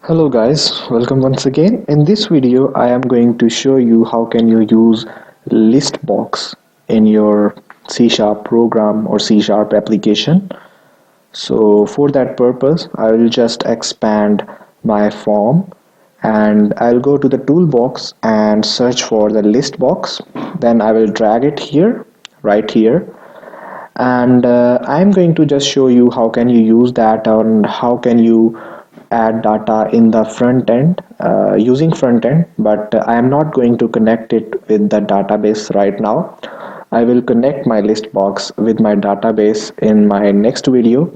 Hello guys, welcome once again. In this video, I am going to show you how can you use ListBox in your C# program or C# application. So for that purpose, I will just expand my form and I'll go to the toolbox and search for the ListBox. Then I will drag it here, right here, and I'm going to just show you how can you use that and how can you add data in the front end using front end, but I am not going to connect it with the database right now. I will connect my list box with my database in my next video.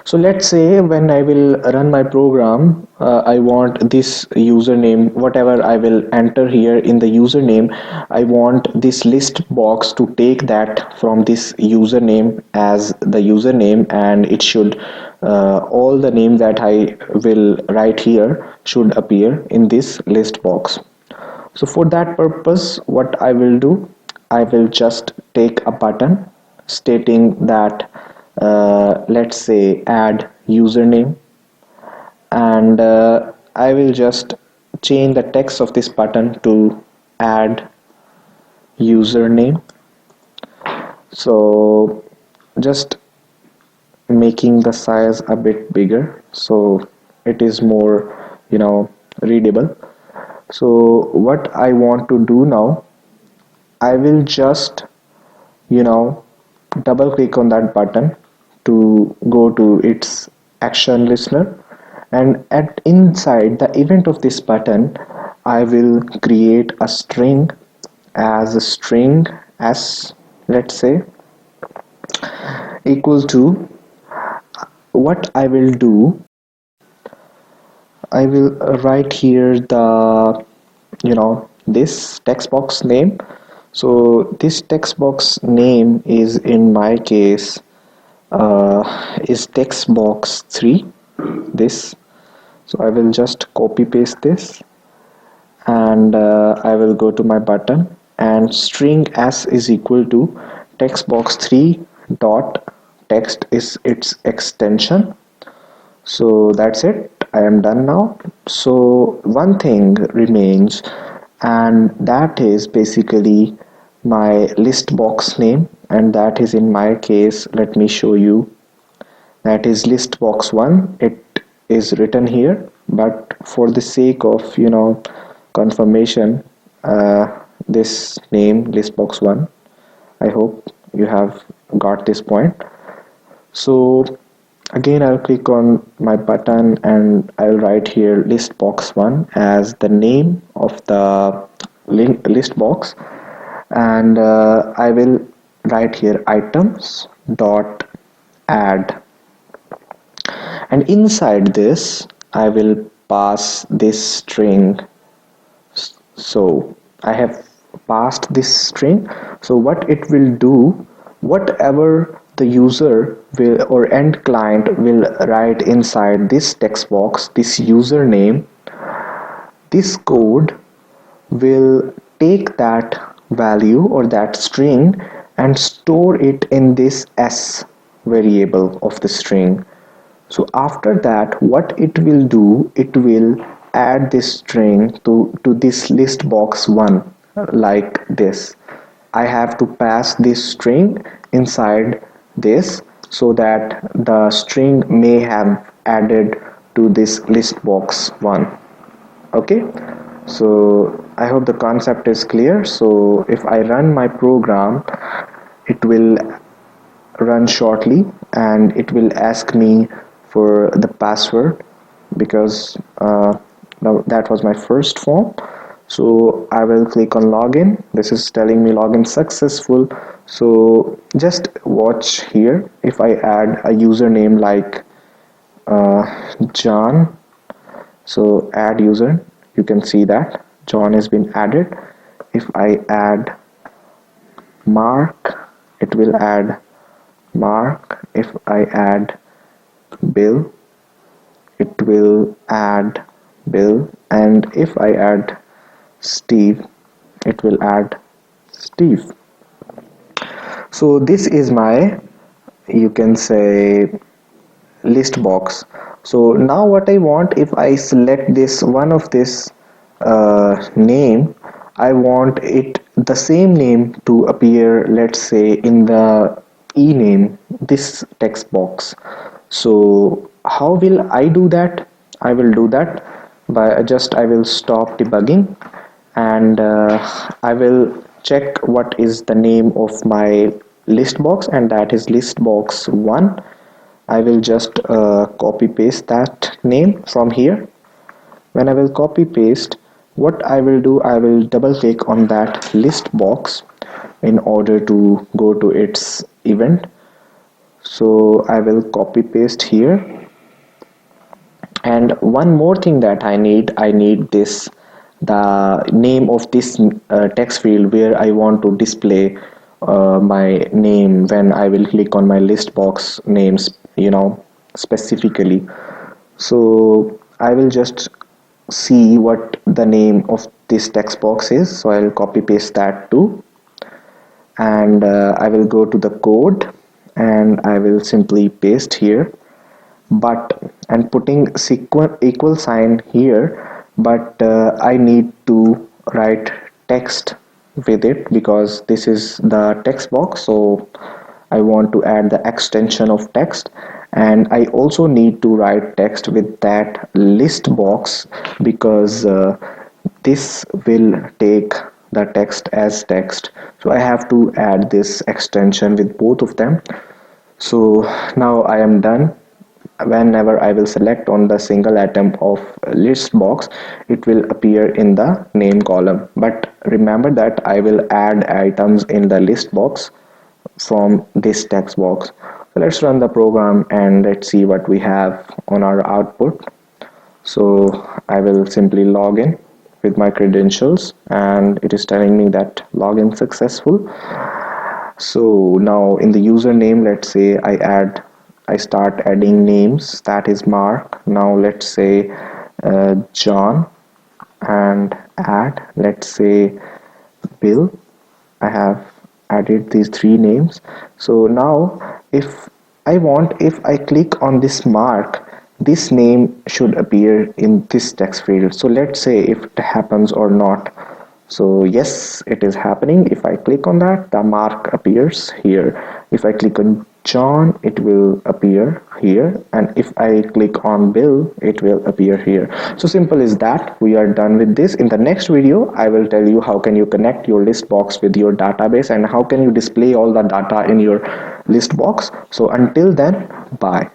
So let's say when I will run my program, I want this username, whatever I will enter here in the username, I want this list box to take that from this username as the username, and it should all the name that I will write here should appear in this list box. So for that purpose, what I will do, I will just take a button stating that let's say add username, and I will just change the text of this button to add username. So just making the size a bit bigger so it is more readable. So what I want to do now, I will just you know double click on that button to go to its action listener, and at inside the event of this button I will create a string as a string s, let's say, equal to what I will do. I will write here the this text box name. So this text box name is in my case is text box 3, this. So I will just copy paste this, and I will go to my button, and string s is equal to text box 3 dot text is its extension. So that's it, I am done now. So one thing remains, and that is basically my list box name, and that is in my case, let me show you, that is list box 1. It is written here, but for the sake of confirmation, this name list box 1, I hope you have got this point. So again, I'll click on my button and I'll write here list box 1 as the name of the list box, and I will write here items dot add, and inside this I will pass this string. So I have passed this string. So what it will do, whatever the user will or end client will write inside this text box, this username, this code will take that value or that string and store it in this s variable of the string. So after that, what it will do, it will add this string to this list box 1 like this. I have to pass this string inside this so that the string may have added to this list box 1. Okay, so I hope the concept is clear. So if I run my program, it will run shortly and it will ask me for the password, because now that was my first form. So I will click on login. This is telling me login successful. So just watch here. If I add a username like John, so add user, you can see that John has been added. If I add Mark, it will add Mark. If I add Bill, it will add Bill, and if I add Steve, it will add Steve. So this is my, you can say, list box. So now what I want, if I select this one of this name, I want it the same name to appear, let's say, in the e name, this text box. So how will I do that? I will do that by just I will stop debugging, and I will check what is the name of my list box, and that is list box 1. I will just copy paste that name from here. When I will copy paste, what I will do, I will double click on that list box in order to go to its event. So I will copy paste here. And one more thing that I need this, the name of this text field where I want to display my name when I will click on my list box names, specifically. So I will just see what the name of this text box is. So I'll copy paste that too, and I will go to the code, and I will simply paste here, but and putting equal sign here, but I need to write text with it because this is the text box. So I want to add the extension of text, and I also need to write text with that list box because this will take the text as text. So I have to add this extension with both of them. So now I am done. Whenever I will select on the single atom of list box, it will appear in the name column. But remember that I will add items in the list box from this text box. So let's run the program and let's see what we have on our output. So I will simply log in with my credentials, and it is telling me that login successful. So now in the username, let's say I start adding names, that is Mark. Now let's say John, and add, let's say, Bill. I have added these three names. So now if I click on this Mark, this name should appear in this text field. So let's say if it happens or not. So yes, it is happening. If I click on that, the Mark appears here. If I click on John, it will appear here, and if I click on Bill, it will appear here. So simple is that. We are done with this. In the next video, I will tell you how can you connect your list box with your database and how can you display all the data in your list box. So until then, bye.